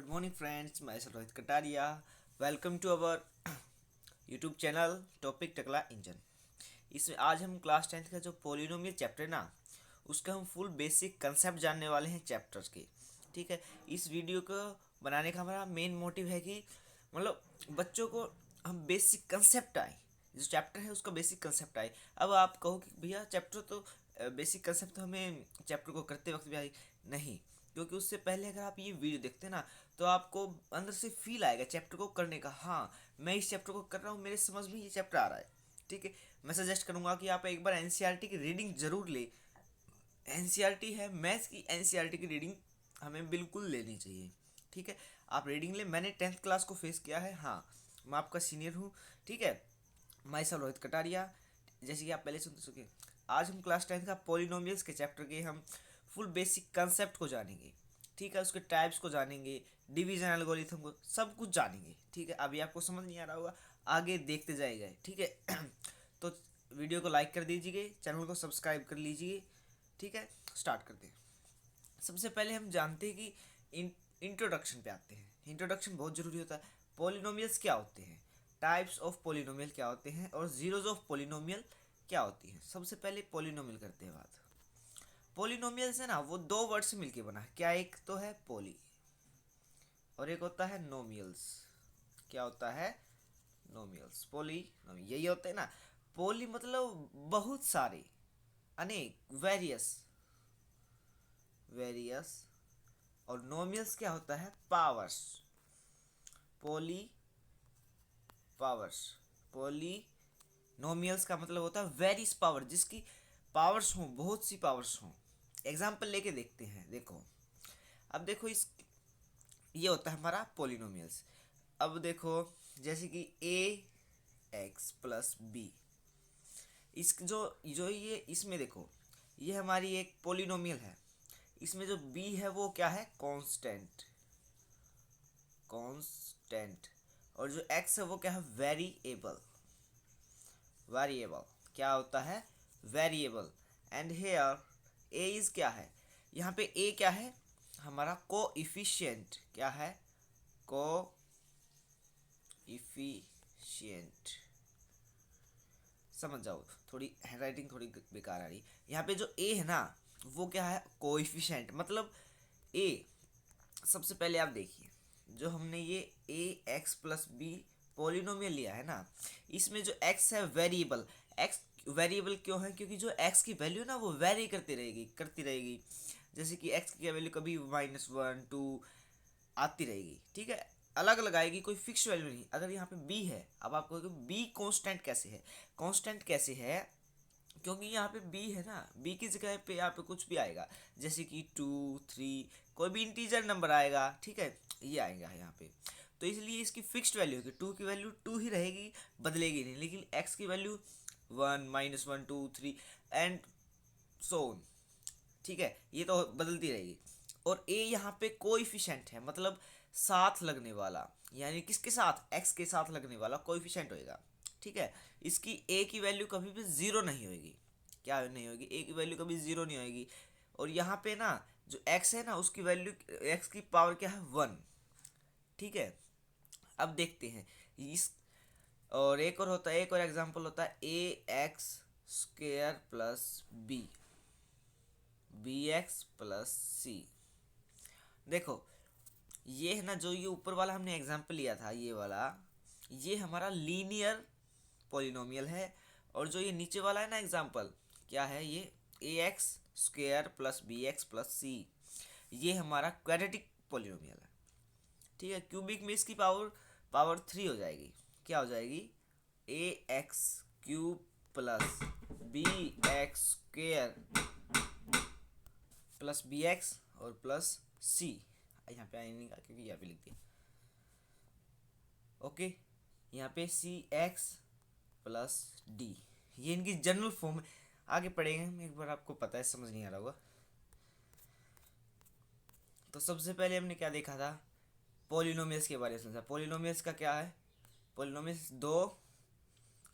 Good morning, friends. Myself Rohit Kataria. Welcome to our YouTube channel topic टकला engine. इसमें आज हम class 10th का जो पोलिनोमियल चैप्टर है ना, उसका हम फुल बेसिक कंसेप्ट जानने वाले हैं चैप्टर्स के। ठीक है, इस वीडियो को बनाने का हमारा मेन मोटिव है कि मतलब बच्चों को हम बेसिक कंसेप्ट आए, जो चैप्टर है उसका बेसिक कंसेप्ट आए। अब आप कहो कि भैया चैप्टर तो बेसिक कंसेप्ट तो हमें चैप्टर को करते वक्त भी आई नहीं, क्योंकि उससे पहले अगर आप ये वीडियो देखते ना तो आपको अंदर से फील आएगा चैप्टर को करने का। हाँ, मैं इस चैप्टर को कर रहा हूँ, मेरे समझ में ये चैप्टर आ रहा है। ठीक है, मैं सजेस्ट करूँगा कि आप एक बार एनसीईआरटी की रीडिंग जरूर ले। एनसीईआरटी है मैथ्स की, एनसीईआरटी की रीडिंग हमें बिल्कुल लेनी चाहिए। ठीक है, आप रीडिंग ले। मैंने 10th क्लास को फेस किया है। हाँ, मैं आपका सीनियर हूँ। ठीक है, माई सेल्फ रोहित कटारिया, जैसे कि आप पहले सुन चुके। आज हम क्लास 10th का पॉलिनोमियल्स के चैप्टर के हम फुल बेसिक कंसेप्ट को जानेंगे। ठीक है, उसके टाइप्स को जानेंगे, डिवीजन एल्गोरिथम को, सब कुछ जानेंगे। ठीक है, अभी आपको समझ नहीं आ रहा होगा, आगे देखते जाएगा। ठीक है तो वीडियो को लाइक कर दीजिए, चैनल को सब्सक्राइब कर लीजिए। ठीक है, स्टार्ट करते हैं। सबसे पहले हम जानते हैं कि इंट्रोडक्शन पे आते हैं। इंट्रोडक्शन बहुत ज़रूरी होता है। पॉलिनोमियल्स क्या होते हैं, टाइप्स ऑफ पॉलिनोमियल क्या होते हैं, और जीरोज ऑफ पॉलिनोमियल क्या होती हैं। सबसे पहले पॉलिनोमियल करते हैं बात। पॉलिनोमियल्स है ना, वो दो वर्ड से मिलके बना है। क्या, एक तो है पॉली और एक होता है नोमियल्स। क्या होता है? नोमियल्स। पॉली यही होते हैं ना। पॉली मतलब बहुत सारे, अनेक, वेरियस। वेरियस। और नोमियल्स क्या होता है? पावर्स। Poly powers. पॉली नोमियल्स का मतलब होता है वेरियस पावर, जिसकी पावर्स हों, बहुत सी पावर्स हों। एग्जाम्पल लेके देखते हैं। देखो, अब देखो इस ये होता है हमारा पॉलिनोमियल्स। अब देखो, जैसे कि ए एक्स प्लस बी, इस जो जो ये इसमें देखो, ये हमारी एक पॉलिनोमियल है। इसमें जो बी है वो क्या है? कांस्टेंट। कांस्टेंट। और जो एक्स है वो क्या है? वेरिएबल। वेरिएबल क्या होता है? Variable. And here a is क्या है? यहाँ पे ए क्या है? हमारा कोएफिशिएंट। क्या है? कोएफिशिएंट। समझ जाओ, थोड़ी हैंडराइटिंग थोड़ी बेकार आ रही। यहाँ पे जो ए है ना, वो क्या है? कोएफिशिएंट। मतलब ए, सबसे पहले आप देखिए, जो हमने ये A x plus B polynomial लिया है ना, इसमें जो एक्स है वेरिएबल। एक्स वेरिएबल क्यों है? क्योंकि जो एक्स की वैल्यू ना वो वेरी करती रहेगी। जैसे कि एक्स की वैल्यू कभी -1 2 आती रहेगी। ठीक है, अलग अलग आएगी, कोई फिक्स वैल्यू नहीं। अगर यहाँ पे बी है, अब आप कहोगे बी कांस्टेंट कैसे है? कांस्टेंट कैसे है? क्योंकि यहाँ पे बी है ना, बी की जगह पे यहाँ पे कुछ भी आएगा, जैसे कि 2 3, कोई भी इंटीजर नंबर आएगा। ठीक है, ये आएगा यहाँ पे। तो इसलिए इसकी फिक्स्ड वैल्यू होगी, टू की वैल्यू टू ही रहेगी, बदलेगी नहीं। लेकिन एक्स की वैल्यू 1 -1 2 3 एंड सो ऑन। ठीक है, ये तो बदलती रहेगी। और ए यहाँ पे कोएफिशिएंट है, मतलब साथ लगने वाला, यानी किसके साथ? एक्स के साथ लगने वाला कोएफिशिएंट होएगा। ठीक है, इसकी ए की वैल्यू कभी भी ज़ीरो नहीं होगी। क्या नहीं होगी? ए की वैल्यू कभी ज़ीरो नहीं होगी। और यहाँ पे ना जो एक्स है ना, उसकी वैल्यू, एक्स की पावर क्या है? 1। ठीक है, अब देखते हैं इस। और एक और होता है, एक और एग्जांपल होता है A X square plus B, B X plus C. देखो, ये है ना, जो ये ऊपर वाला हमने एग्जांपल लिया था, ये वाला, ये हमारा लीनियर पॉलिनोमियल है। और जो ये नीचे वाला है ना एग्जांपल, क्या है ये? A X square plus B X plus C, ये हमारा क्वाड्रेटिक पॉलिनोमियल है। ठीक है, क्यूबिक में इसकी पावर पावर 3 हो जाएगी। क्या हो जाएगी? A X cube plus B X square plus B X और प्लस सी। यहाँ पे आई नहीं कहा क्योंकि यहाँ पे लिख दिया। ओके, यहाँ पे सी एक्स प्लस डी, ये इनकी जनरल फॉर्म है। आगे पढ़ेंगे हम, एक बार आपको पता है, समझ नहीं आ रहा होगा। तो सबसे पहले हमने क्या देखा था? पॉलिनोमियल्स के बारे में समझा। पॉलिनोमियल्स का क्या है? पॉलिनोमियल्स दो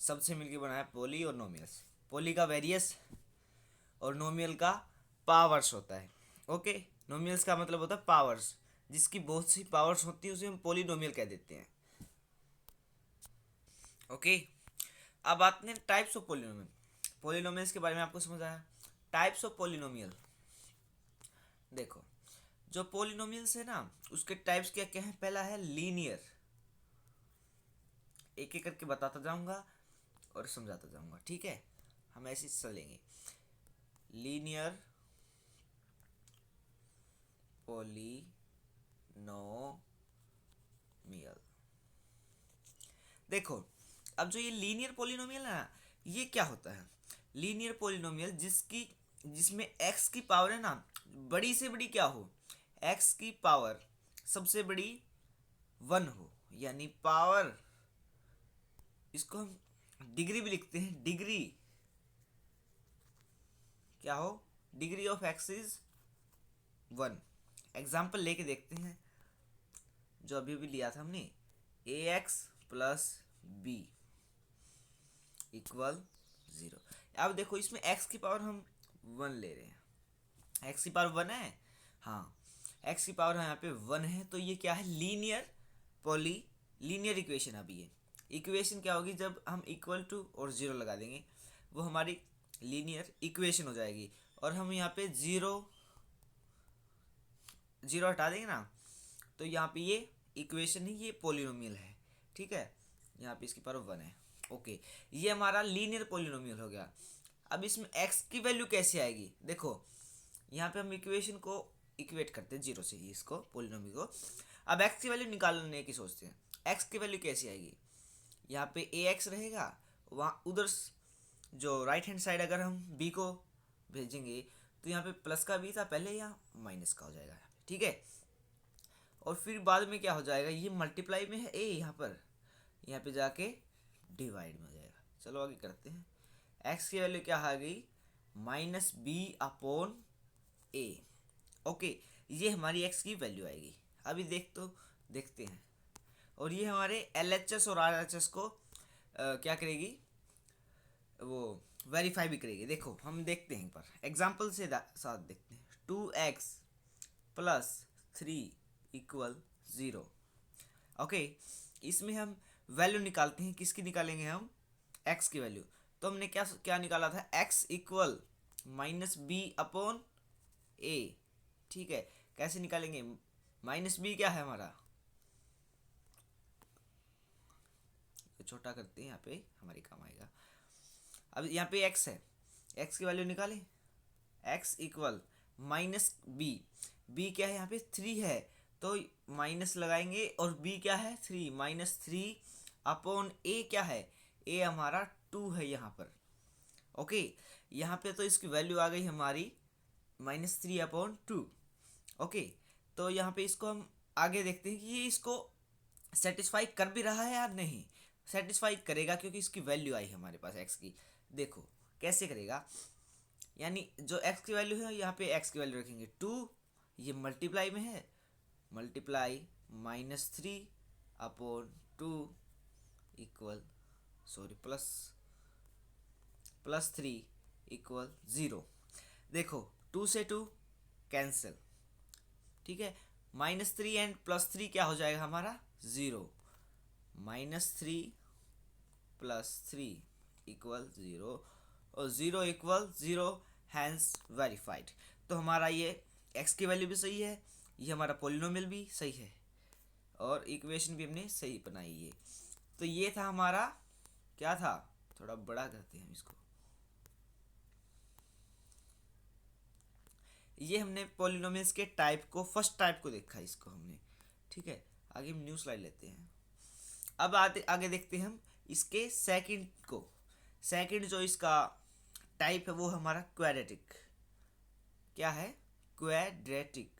सबसे मिलकर बना है पॉली और नोमियल्स। पॉली का वेरियस और नोमियल का पावर्स होता है। ओके, नोमियल्स का मतलब होता है पावर्स, जिसकी बहुत सी पावर्स होती है उसे हम पोलिनोमियल कह देते हैं। ओके, अब आते हैं टाइप्स ऑफ पोलिनोमियल। पोलिनोमियल्स के बारे में आपको समझ आया। टाइप्स ऑफ पोलिनोमियल, देखो जो पोलिनोमियल्स है ना उसके टाइप्स क्या क्या है। पहला है लीनियर, एक एक करके बताता जाऊंगा और समझाता जाऊंगा, ठीक है, हम ऐसे चलेंगे। लीनियर पोलिनोमियल, देखो अब जो ये लीनियर पोलिनोमियल है ना, ये क्या होता है। लीनियर पोलिनोमियल जिसमें x की पावर है ना बड़ी से बड़ी क्या हो, x की पावर सबसे बड़ी 1 हो, यानी पावर, इसको हम डिग्री भी लिखते हैं, डिग्री क्या हो, degree of x is 1। Example लेके देखते हैं, जो अभी भी लिया था हमने, ax प्लस बी इक्वल 0। अब देखो इसमें x की पावर हम 1 ले रहे हैं, x की पावर 1 है, हाँ x की पावर यहाँ पे 1 है, तो ये क्या है, लीनियर इक्वेशन। अभी ये इक्वेशन क्या होगी, जब हम इक्वल टू और 0 लगा देंगे वो हमारी लीनियर इक्वेशन हो जाएगी। और हम यहाँ पे 0 हटा देंगे ना, तो यहाँ पे ये इक्वेशन ही ये पोलिनोमियल है, ठीक है, यहाँ पे इसकी पावर 1 है। ओके, ये हमारा लीनियर पोलिनोमियल हो गया। अब इसमें x की वैल्यू कैसे आएगी, देखो यहाँ पे हम इक्वेशन को इक्वेट करते हैं 0 से ही, इसको पोलिनोमियल को। अब x की वैल्यू निकालने की सोचते हैं, x की वैल्यू कैसी आएगी, यहाँ पे ax रहेगा, वहाँ उधर जो राइट हैंड साइड अगर हम b को भेजेंगे तो यहाँ पे प्लस का b था पहले, यहाँ माइनस का हो जाएगा, ठीक है। और फिर बाद में क्या हो जाएगा, ये मल्टीप्लाई में है a, यहाँ पे जाके डिवाइड में हो जाएगा। चलो आगे करते हैं, x की वैल्यू क्या आ गई, माइनस बी अपॉन ए। ओके, ये हमारी x की वैल्यू आएगी। अभी देखते हैं, और ये हमारे LHS और RHS को क्या करेगी, वो वेरीफाई भी करेगी। देखो हम देखते हैं एक बार एग्जाम्पल से साथ देखते हैं। 2x plus 3 equal 0। ओके, इसमें हम वैल्यू निकालते हैं, किसकी निकालेंगे हम, x की वैल्यू। तो हमने क्या क्या निकाला था, x equal minus B upon A, ठीक है। कैसे निकालेंगे, माइनस बी क्या है हमारा, छोटा करते हैं, यहाँ पे हमारे काम आएगा। अब यहाँ पे x है, x की वैल्यू निकालें, x equal minus b, b क्या है यहाँ पे 3 है, तो माइनस लगाएंगे, और b क्या है 3, माइनस 3 अपॉन a क्या है, a हमारा 2 है यहाँ पर। ओके, यहाँ पे तो इसकी वैल्यू आ गई हमारी माइनस 3 अपॉन 2। ओके, तो यहाँ पे इसको हम आगे देखते हैं कि ये इसको सेटिस्फाई कर भी रहा है या नहीं। सेटिस्फाई करेगा क्योंकि इसकी वैल्यू आई हमारे पास x की। देखो कैसे करेगा, यानी जो x की वैल्यू है यहाँ पे x की वैल्यू रखेंगे 2, ये मल्टीप्लाई में है, multiply minus 3 upon 2 equal plus 3 equal 0। देखो 2 से 2 कैंसिल, ठीक है, माइनस 3 एंड प्लस 3 क्या हो जाएगा हमारा 0, माइनस 3 प्लस 3 इक्वल 0, और 0 इक्वल 0, हैंस वेरीफाइड। तो हमारा ये x की वैल्यू भी सही है, ये हमारा पोलिनोमियल भी सही है, और इक्वेशन भी हमने सही बनाई है। तो ये था हमारा, क्या था, थोड़ा बड़ा करते हैं हम इसको, ये हमने पोलिनोमियल्स के टाइप को, फर्स्ट टाइप को देखा इसको हमने, ठीक है। आगे हम न्यू स्लाइड लेते हैं। अब आगे देखते हैं हम इसके सेकंड को। सेकंड जो इसका टाइप है वो हमारा क्वाड्रेटिक, क्या है, क्वाड्रेटिक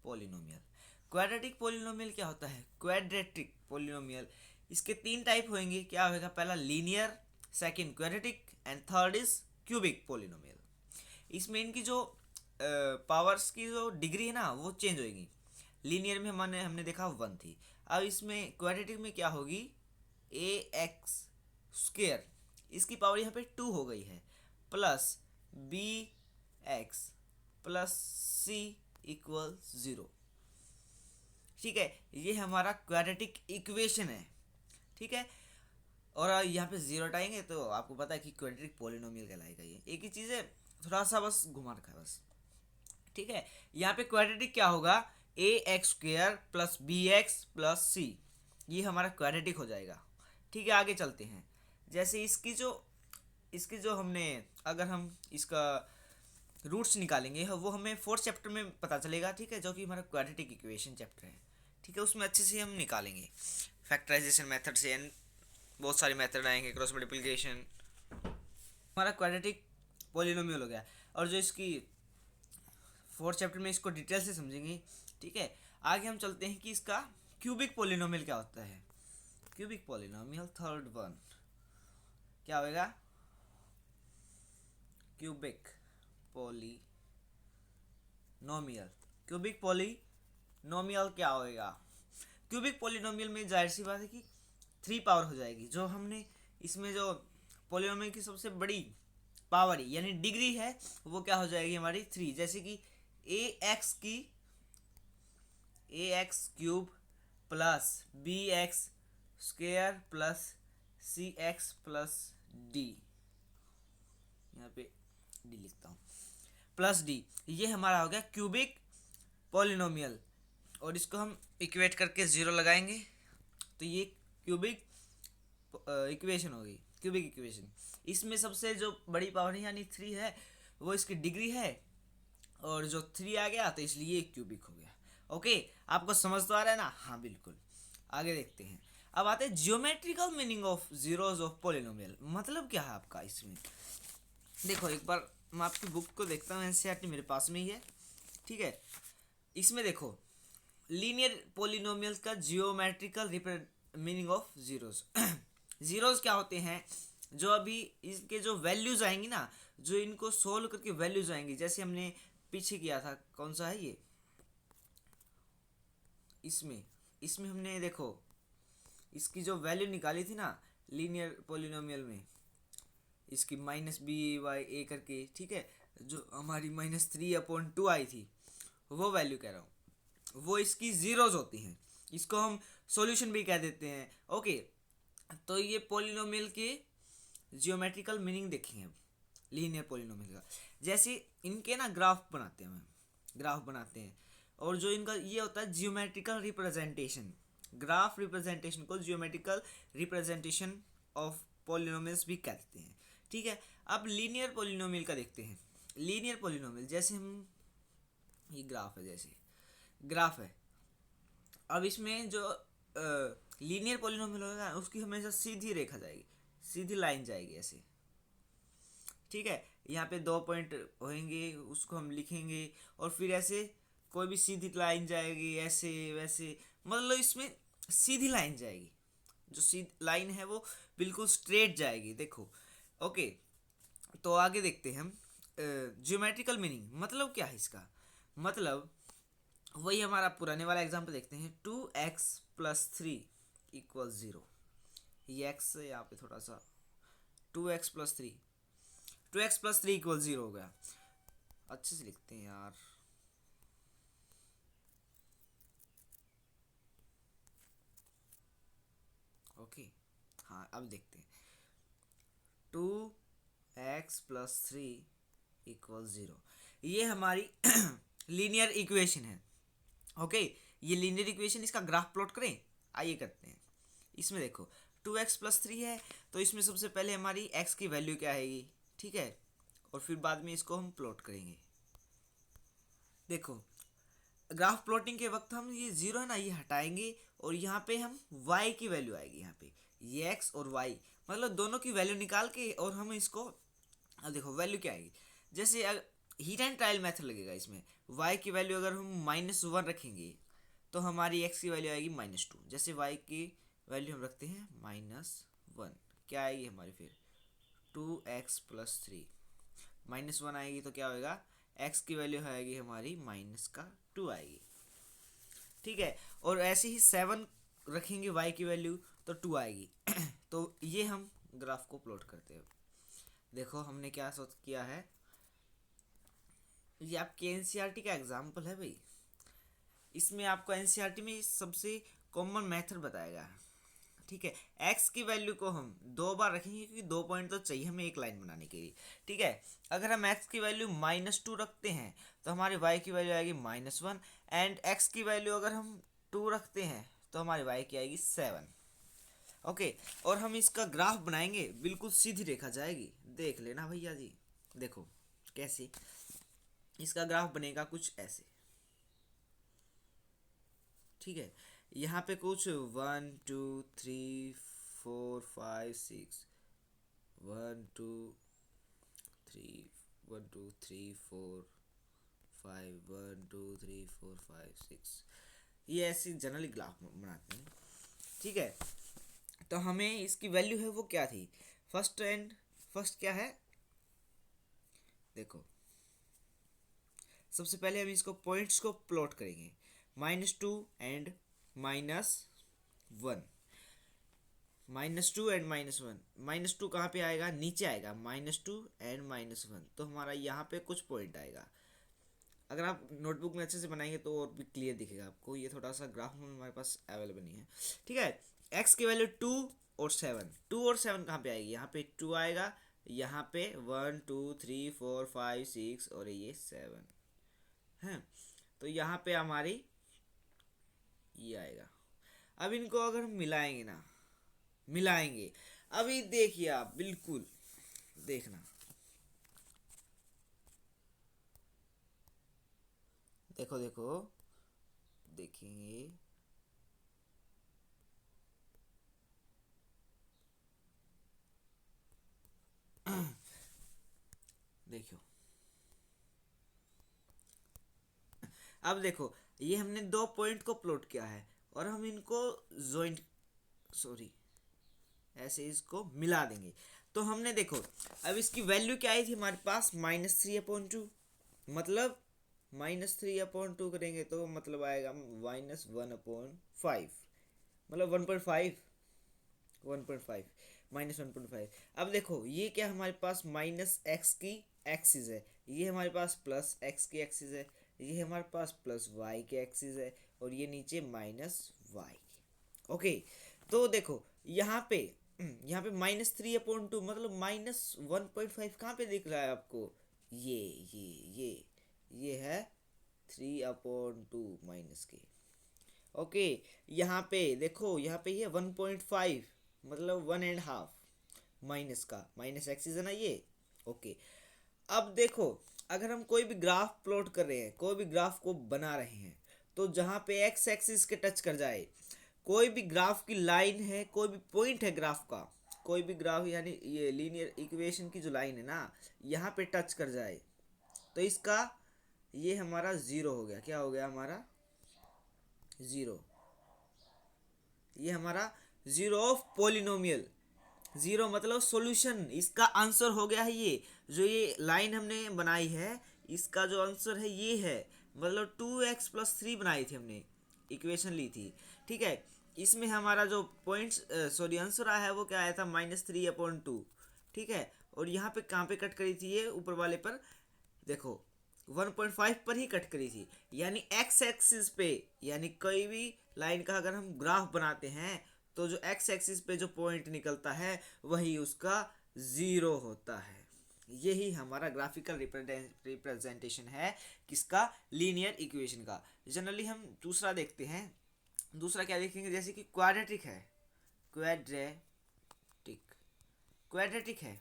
पोलिनोमियल। क्वाड्रेटिक पोलिनोमियल क्या होता है, क्वाड्रेटिक पोलिनोमियल इसके 3 टाइप होंगे, क्या होगा, पहला linear, second quadratic, and third is cubic polynomial. इसमें इनकी जो पावर्स की जो डिग्री है ना वो चेंज होगी। लीनियर में हमने देखा 1 थी, अब इसमें क्वाड्रेटिक में क्या होगी, ax स्क्वायर, इसकी पावर यहाँ पे 2 हो गई है, प्लस b एक्स प्लस सी इक्वल 0। ठीक है, ये हमारा क्वाड्रेटिक इक्वेशन है। ठीक है, और यहाँ पे जीरो हटाएंगे तो आपको पता है कि क्वाड्रेटिक पॉलिनोमियल कहलाएगा। ये एक ही चीज़ है, थोड़ा सा बस घुमा रखा है बस। ठीक है, यहाँ पे क्वाड्रेटिक क्या होगा, A X square plus B X plus C, ये हमारा क्वाड्रेटिक हो जाएगा। ठीक है, आगे चलते हैं। जैसे इसकी जो हमने, अगर हम इसका रूट्स निकालेंगे वो हमें फोर्थ चैप्टर में पता चलेगा। ठीक है, जो कि हमारा क्वाड्रेटिक इक्वेशन चैप्टर है। ठीक है, उसमें अच्छे से हम निकालेंगे फैक्टराइजेशन मेथड से, एंड बहुत सारे मेथड आएंगे, क्रॉस मल्टीप्लिकेशन। हमारा क्वाड्रेटिक पॉलिनोमियल हो गया, और जो इसकी फोर्थ चैप्टर में इसको डिटेल से समझेंगे। ठीक है, आगे हम चलते हैं कि इसका क्यूबिक पॉलिनोमियल क्या होता है। क्यूबिक पॉलिनोमियल थर्ड वन क्या होगा, क्यूबिक पॉलिनोमियल। क्यूबिक पॉलिनोमियल क्या होगा, क्यूबिक पॉलिनोमियल में जाहिर सी बात है कि 3 पावर हो जाएगी। जो हमने इसमें जो पॉलिनोमियल की सबसे बड़ी पावर यानी डिग्री है वो क्या हो जाएगी हमारी 3। जैसे कि A X cube plus B X square plus C X plus D, यहाँ पे डी लिखता हूँ, प्लस डी, ये हमारा हो गया क्यूबिक पॉलिनोमियल। और इसको हम इक्वेट करके 0 लगाएंगे तो ये क्यूबिक इक्वेशन होगी, क्यूबिक इक्वेशन। इसमें सबसे जो बड़ी पावर यानी 3 है वो इसकी डिग्री है, और जो 3 आ गया तो इसलिए ये क्यूबिक हो गया। ओके, आपको समझ तो आ रहा है ना? हाँ बिल्कुल। आगे देखते हैं। अब आते हैं geometrical meaning of zeros of polynomial. मतलब क्या है आपका इसमें, देखो एक बार मैं आपकी बुक को देखता हूँ, एनसीईआरटी मेरे पास में ही है। ठीक है, इसमें देखो लीनियर पॉलिनोमियल का geometrical meaning of zeros. Zeros क्या होते हैं, जो अभी इसके जो वैल्यूज आएंगी ना, जो इनको सोल्व करके वैल्यूज आएंगी, जैसे हमने पीछे किया था, कौन सा है ये, इसमें हमने देखो इसकी जो वैल्यू निकाली थी ना लीनियर पॉलिनोमियल में, इसकी माइनस बी वाई ए करके। ठीक है, जो हमारी -3/2 आई थी, वो वैल्यू कह रहा हूँ, वो इसकी जीरोज होती हैं। इसको हम सॉल्यूशन भी कह देते हैं। ओके, तो ये पॉलिनोमियल के जियोमेट्रिकल मीनिंग देखेंगे अब लीनियर पॉलिनोमियल का। जैसे इनके ना ग्राफ बनाते हैं, और जो इनका ये होता है जियोमेट्रिकल रिप्रेजेंटेशन, ग्राफ रिप्रेजेंटेशन को जियोमेट्रिकल रिप्रेजेंटेशन ऑफ पॉलिनोमियल्स भी कहते हैं। ठीक है, अब लीनियर पॉलिनोमियल का देखते हैं। लीनियर पॉलिनोमियल जैसे हम, ये ग्राफ है, अब इसमें जो लीनियर पॉलिनोमियल होगा उसकी हमेशा सीधी रेखा जाएगी, सीधी लाइन जाएगी ऐसे। ठीक है, यहाँ पे 2 पॉइंट होंगे, उसको हम लिखेंगे, और फिर ऐसे कोई भी सीधी लाइन जाएगी, ऐसे वैसे, मतलब इसमें सीधी लाइन जाएगी। जो सीधी लाइन है वो बिल्कुल स्ट्रेट जाएगी, देखो। ओके, तो आगे देखते हैं हम ज्योमेट्रिकल मीनिंग। मतलब क्या है इसका, मतलब वही हमारा पुराने वाला एग्जाम्पल देखते हैं। 2x + 3 = 0। ये x है यहाँ पे थोड़ा सा, 2x + 3 = 0 हो गया। अच्छे से लिखते हैं यार। ओके, हाँ अब देखते हैं। 2x + 3 = 0, ये हमारी लीनियर इक्वेशन है। ओके, ये लीनियर इक्वेशन, इसका ग्राफ प्लॉट करें, आइए करते हैं। इसमें देखो 2x + 3 है, तो इसमें सबसे पहले हमारी x की वैल्यू क्या आएगी। ठीक है, और फिर बाद में इसको हम प्लॉट करेंगे। देखो ग्राफ प्लॉटिंग के वक्त हम ये 0 है ना, ये हटाएंगे, और यहाँ पे हम y की वैल्यू आएगी। यहाँ पे ये x और y, मतलब दोनों की वैल्यू निकाल के, और हम इसको, अब देखो वैल्यू क्या आएगी। जैसे हीट एंड ट्रायल मेथड लगेगा इसमें, y की वैल्यू अगर हम -1 रखेंगे तो हमारी x की वैल्यू आएगी -2। जैसे y की वैल्यू हम रखते हैं -1, क्या आएगी हमारी फिर 2x + 3, -1 आएगी तो क्या होगा, x की वैल्यू आएगी हमारी -2 आएगी। ठीक है, और ऐसे ही 7 रखेंगे y की वैल्यू तो 2 आएगी। तो ये हम ग्राफ को प्लॉट करते हैं। देखो हमने क्या सोच किया है, ये आपके एनसीईआरटी का एग्जाम्पल है भाई। इसमें आपको एनसीईआरटी में सबसे कॉमन मेथड बताएगा। ठीक है, एक्स की वैल्यू को हम 2 बार रखेंगे क्योंकि 2 पॉइंट तो चाहिए हमें एक लाइन बनाने के लिए। ठीक है, अगर हम एक्स की वैल्यू -2 रखते हैं तो हमारी वाई की वैल्यू आएगी -1, एंड एक्स की वैल्यू अगर हम 2 रखते हैं तो हमारी वाई की आएगी 7। ओके, और हम इसका ग्राफ बनाएंगे, बिल्कुल सीधी रेखा जाएगी, देख लेना भैया जी। देखो कैसे इसका ग्राफ बनेगा, कुछ ऐसे। ठीक है, यहाँ पे कुछ 1 2 3 4 5 6, 1 2 3 1 2 3 4 5 1 2 3 4 5 6, ये ऐसे जनरली ग्राफ बनाते हैं। ठीक है, तो हमें इसकी वैल्यू है वो क्या थी, फर्स्ट क्या है, देखो सबसे पहले हम इसको पॉइंट्स को प्लॉट करेंगे, -2 एंड -1, -2 एंड -1। -2 कहाँ पे आएगा, नीचे आएगा, -2 एंड -1, तो हमारा यहाँ पे कुछ पॉइंट आएगा। अगर आप नोटबुक में अच्छे से बनाएंगे तो और भी क्लियर दिखेगा आपको, ये थोड़ा सा ग्राफ में हमारे पास अवेलेबल नहीं है। ठीक है, एक्स की वैल्यू 2 और 7, 2 और 7 कहाँ पे आएगी, यहाँ पे 2 आएगा, यहाँ पे 1 2 3 4 5 6 और ये 7 है, तो यहाँ पे हमारी ये आएगा। अब इनको अगर हम मिलाएंगे ना, मिलाएंगे, अभी देखिए आप बिल्कुल देखना, देखो देखो देखेंगे, देखो अब देखो, ये हमने 2 पॉइंट को प्लॉट किया है और हम इनको ज्वाइंट, सॉरी ऐसे इसको मिला देंगे, तो हमने देखो अब इसकी वैल्यू क्या आई थी हमारे पास, -3/2, मतलब -3/2 करेंगे तो मतलब आएगा -1/5, मतलब 1.5, 1.5 -1.5। अब देखो ये क्या हमारे पास -x की एक्सिस है, ये हमारे पास +x की एक्सिस है, ये हमारे पास +y की एक्सिस है, और ये नीचे -y। ओके, तो देखो यहाँ पे -3/2 मतलब -1.5 कहाँ पे दिख रहा है आपको, ये ये ये है 3/2 माइनस के। ओके, यहाँ पे देखो, यहाँ पे ये 1.5 मतलब 1.5 माइनस का, माइनस एक्सिस है ना ये। ओके, अब देखो अगर हम कोई भी ग्राफ प्लॉट कर रहे हैं, कोई भी ग्राफ को बना रहे हैं, तो जहाँ पे एक्स एक्सिस के टच कर जाए, कोई भी ग्राफ की लाइन है, कोई भी पॉइंट है ग्राफ का, कोई भी ग्राफ यानी ये लीनियर इक्वेशन की जो लाइन है ना, यहाँ पे टच कर जाए तो इसका ये हमारा ज़ीरो हो गया, क्या हो गया हमारा ज़ीरो, ये हमारा ज़ीरो ऑफ पोलिनोमियल, ज़ीरो मतलब सॉल्यूशन, इसका आंसर हो गया है ये, जो ये लाइन हमने बनाई है इसका जो आंसर है ये है, मतलब 2x+3 बनाई थी हमने, इक्वेशन ली थी। ठीक है, इसमें हमारा जो पॉइंट्स सॉरी आंसर आया है वो क्या आया था, -3/2। ठीक है, और यहाँ पे कहाँ पे कट करी थी, ये ऊपर वाले पर देखो 1.5 पर ही कट करी थी, यानी एक्स एक्सिस पे, यानी कोई भी लाइन का अगर हम ग्राफ बनाते हैं तो जो एक्स एक्सिस पे जो पॉइंट निकलता है वही उसका ज़ीरो होता है। यही हमारा ग्राफिकल रिप्रेजेंटेशन है किसका, लीनियर इक्वेशन का। जनरली हम दूसरा देखते हैं, दूसरा क्या देखेंगे, जैसे कि क्वाड्रेटिक है, क्वाड्रेटिक क्वाड्रेटिक है,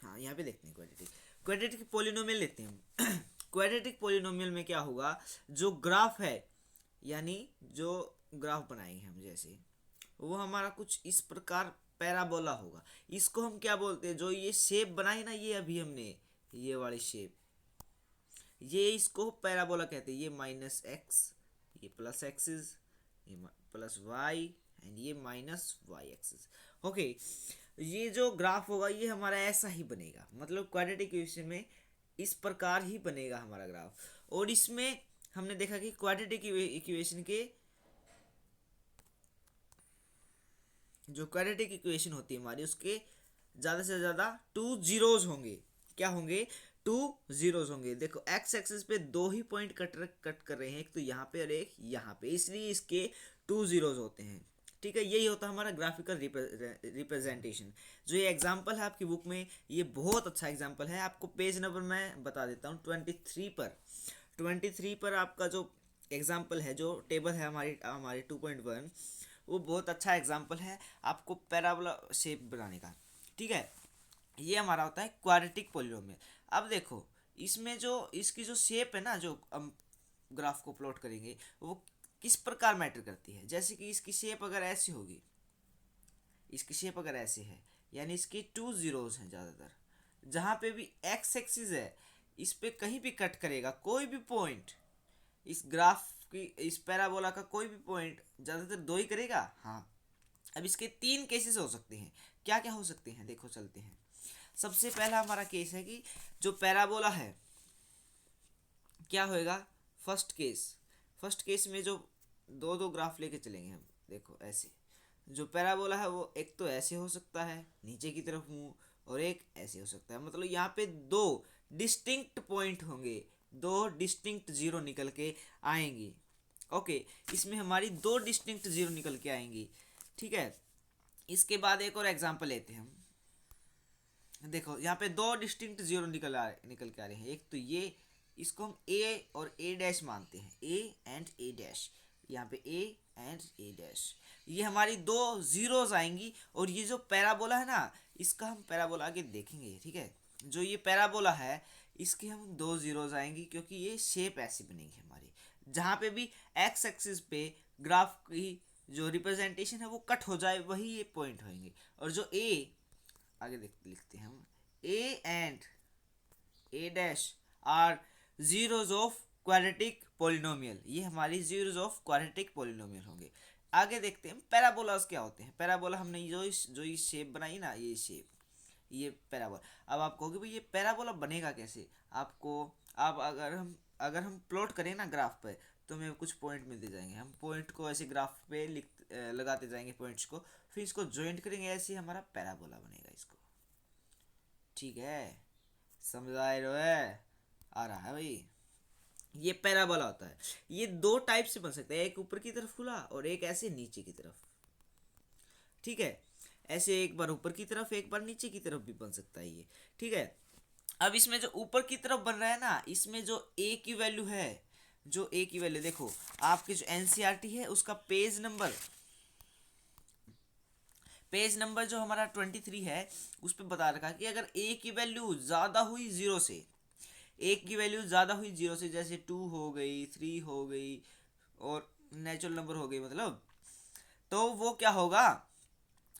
हाँ यहाँ पे देखते हैं क्वाड्रेटिक, क्वाड्रेटिक पोलिनोमियल लेते हैं हम। क्वाड्रेटिक पोलिनोमियल में क्या होगा, जो ग्राफ है, यानी जो ग्राफ बनाएंगे हम जैसे, वो हमारा कुछ इस प्रकार पैराबोला होगा। इसको हम क्या बोलते हैं, जो ये शेप बनाई ना ये अभी हमने, ये वाली शेप, ये इसको पैराबोला कहते हैं। ये -x, ये +x, ये +y एंड ये -y एक्सिस। ओके, ये जो ग्राफ होगा ये हमारा ऐसा ही बनेगा, मतलब क्वाड्रेटिक इक्वेशन में इस प्रकार ही बनेगा हमारा ग्राफ। और इसमें हमने देखा कि क्वाड्रेटिक इक्वेशन के जो क्वाड्रेटिक इक्वेशन होती है हमारी, उसके ज़्यादा से ज़्यादा 2 जीरोज होंगे, क्या होंगे, 2 जीरोस होंगे। देखो एक्स एक्सिस पे 2 ही पॉइंट कट कर रहे हैं, एक तो यहाँ पे और एक यहाँ पे, इसलिए इसके 2 जीरोस होते हैं। ठीक है, यही होता है हमारा ग्राफिकल रिप्रेजेंटेशन। जो ये एग्जांपल है आपकी बुक में, ये बहुत अच्छा एग्जांपल है। आपको पेज नंबर मैं बता देता हूँ, 23 पर आपका जो एग्जाम्पल है, जो टेबल है हमारी हमारी 2.1, वो बहुत अच्छा एग्जाम्पल है आपको पैराबोला शेप बनाने का। ठीक है, ये हमारा होता है क्वाड्रेटिक पॉलिनोमियल। अब देखो इसमें जो इसकी जो शेप है ना, जो हम ग्राफ को प्लॉट करेंगे, वो किस प्रकार मैटर करती है। जैसे कि इसकी शेप अगर ऐसी होगी, इसकी शेप अगर ऐसे है, यानी इसके 2 जीरोस हैं ज़्यादातर। जहाँ पे भी एक्स एक्सिस है, इस पे कहीं भी कट करेगा कोई भी पॉइंट, इस ग्राफ की, इस पैराबोला का कोई भी पॉइंट ज़्यादातर 2 ही करेगा। हाँ, अब इसके 3 केसेस हो सकते हैं। क्या क्या हो सकते हैं, देखो चलते हैं। सबसे पहला हमारा केस है कि जो पैराबोला है क्या होएगा, फर्स्ट केस में जो दो ग्राफ लेके चलेंगे हम, देखो ऐसे। जो पैराबोला है वो एक तो ऐसे हो सकता है नीचे की तरफ मुंह, और एक ऐसे हो सकता है। मतलब यहाँ पे 2 डिस्टिंक्ट पॉइंट होंगे, 2 डिस्टिंक्ट जीरो निकल के आएंगी। ओके, इसमें हमारी 2 डिस्टिंक्ट जीरो निकल के आएंगी। ठीक है, इसके बाद एक और एग्जांपल लेते हैं हम। देखो यहाँ पे 2 डिस्टिंक्ट जीरो निकल के आ रहे हैं। एक तो ये, इसको हम ए और ए डैश मानते हैं, ए एंड ए डैश। यहाँ पे ए एंड ए डैश, ये हमारी 2 जीरोस आएंगी। और ये जो पैराबोला है ना, इसका हम पैराबोला आगे देखेंगे। ठीक है, जो ये पैराबोला है, इसके हम 2 जीरोस आएंगी, क्योंकि ये शेप ऐसी बनेगी हमारी। जहाँ पे भी एक्स एक्सिस पे ग्राफ की जो रिप्रेजेंटेशन है वो कट हो जाए, वही ये पॉइंट होंगे। और जो ए, आगे लिखते हैं हम, a and a dash are zeros of quadratic polynomial, ये हमारी जीरोस ऑफ क्वाड्रेटिक पॉलिनोमियल होंगे। आगे देखते हैं पैराबोलास क्या होते हैं। पैराबोला हमने जो इस शेप बनाई ना, ये शेप, ये पैराबोला। अब आप कहोगे भाई ये पैराबोला बनेगा कैसे। आपको, आप अगर हम प्लॉट करें ना ग्राफ पे, तो हमें कुछ पॉइंट मिलते जाएंगे। हम पॉइंट को ऐसे ग्राफ पे लगाते जाएंगे पॉइंट्स को, फिर इसको ज्वाइंट करेंगे, ऐसे हमारा पैराबोला बनेगा इसको। ठीक है, समझ आ रहा है, आ रहा है भाई। ये पैराबोला होता है। ये 2 टाइप से बन सकता है, एक ऊपर की तरफ खुला और एक ऐसे नीचे की तरफ। ठीक है, ऐसे एक बार ऊपर की तरफ, एक बार नीचे की तरफ भी बन सकता है ये। ठीक है, अब इसमें जो ऊपर की तरफ बन रहा है ना, इसमें जो ए की वैल्यू है, जो ए की वैल्यू देखो, आपके जो एनसीईआरटी है उसका पेज नंबर जो हमारा 23 है, उस पर बता रखा कि अगर ए की वैल्यू ज़्यादा हुई जीरो से, एक की वैल्यू ज़्यादा हुई जीरो से, जैसे 2 हो गई, 3 हो गई, और नेचुरल नंबर हो गई, मतलब, तो वो क्या होगा,